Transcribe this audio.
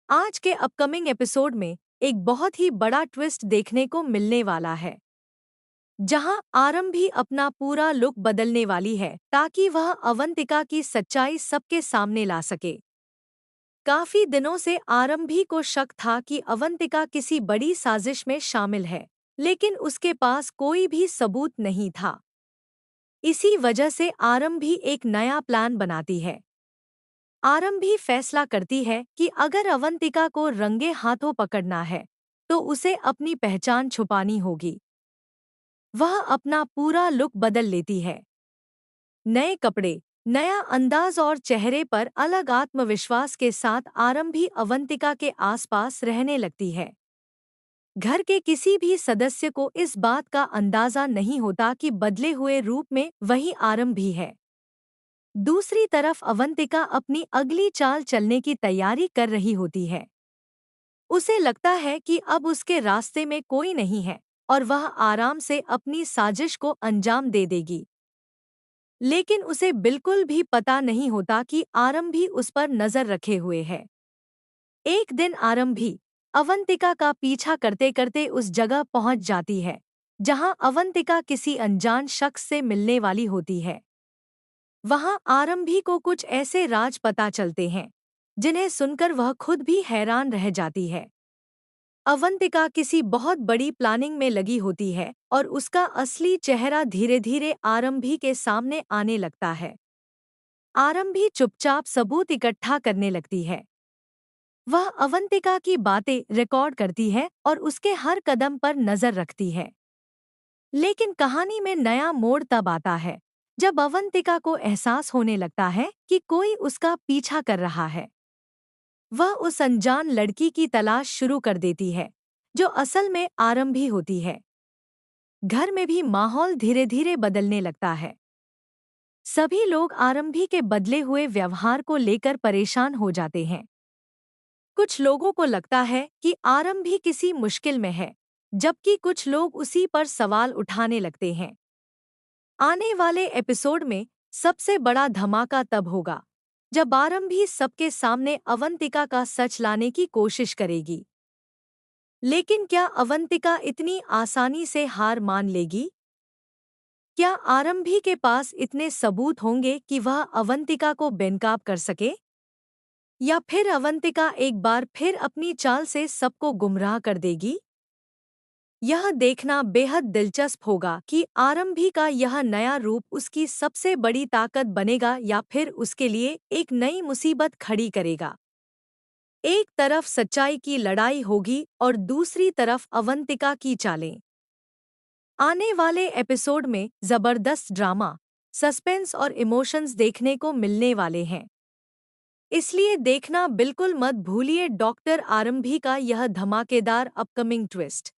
आज के upcoming episode में एक बहुत ही बड़ा ट्विस्ट देखने को मिलने वाला है, जहां आरंभी अपना पूरा लुक बदलने वाली है ताकि वह अवंतिका की सच्चाई सबके सामने ला सके। काफी दिनों से आरंभी को शक था कि अवंतिका किसी बड़ी साजिश में शामिल है, लेकिन उसके पास कोई भी सबूत नहीं था। इसी वजह से आरंभी एक नया प्लान बनाती है। आरंभी फैसला करती है कि अगर अवंतिका को रंगे हाथों पकड़ना है तो उसे अपनी पहचान छुपानी होगी। वह अपना पूरा लुक बदल लेती है। नए कपड़े, नया अंदाज और चेहरे पर अलग आत्मविश्वास के साथ आरंभी अवंतिका के आसपास रहने लगती है। घर के किसी भी सदस्य को इस बात का अंदाजा नहीं होता कि बदले हुए रूप में वही आरंभी है। दूसरी तरफ अवंतिका अपनी अगली चाल चलने की तैयारी कर रही होती है। उसे लगता है कि अब उसके रास्ते में कोई नहीं है और वह आराम से अपनी साजिश को अंजाम दे देगी। लेकिन उसे बिल्कुल भी पता नहीं होता कि आरंभी उस पर नजर रखे हुए है। एक दिन आरंभी अवंतिका का पीछा करते करते उस जगह पहुंच जाती है जहां अवंतिका किसी अनजान शख्स से मिलने वाली होती है। वहां आरंभी को कुछ ऐसे राज पता चलते हैं जिन्हें सुनकर वह खुद भी हैरान रह जाती है। अवंतिका किसी बहुत बड़ी प्लानिंग में लगी होती है और उसका असली चेहरा धीरे धीरे आरंभी के सामने आने लगता है। आरंभी चुपचाप सबूत इकट्ठा करने लगती है। वह अवंतिका की बातें रिकॉर्ड करती है और उसके हर कदम पर नजर रखती है। लेकिन कहानी में नया मोड़ तब आता है जब अवंतिका को एहसास होने लगता है कि कोई उसका पीछा कर रहा है। वह उस अनजान लड़की की तलाश शुरू कर देती है जो असल में आरंभी होती है। घर में भी माहौल धीरे धीरे बदलने लगता है। सभी लोग आरंभी के बदले हुए व्यवहार को लेकर परेशान हो जाते हैं। कुछ लोगों को लगता है कि आरंभी किसी मुश्किल में है, जबकि कुछ लोग उसी पर सवाल उठाने लगते हैं। आने वाले एपिसोड में सबसे बड़ा धमाका तब होगा जब आरंभी सबके सामने अवंतिका का सच लाने की कोशिश करेगी। लेकिन क्या अवंतिका इतनी आसानी से हार मान लेगी? क्या आरंभी के पास इतने सबूत होंगे कि वह अवंतिका को बेनकाब कर सके? या फिर अवंतिका एक बार फिर अपनी चाल से सबको गुमराह कर देगी? यह देखना बेहद दिलचस्प होगा कि आरंभी का यह नया रूप उसकी सबसे बड़ी ताकत बनेगा या फिर उसके लिए एक नई मुसीबत खड़ी करेगा। एक तरफ सच्चाई की लड़ाई होगी और दूसरी तरफ अवंतिका की चालें। आने वाले एपिसोड में जबरदस्त ड्रामा, सस्पेंस और इमोशंस देखने को मिलने वाले हैं। इसलिए देखना बिल्कुल मत भूलिए डॉक्टर आरंभी का यह धमाकेदार अपकमिंग ट्विस्ट।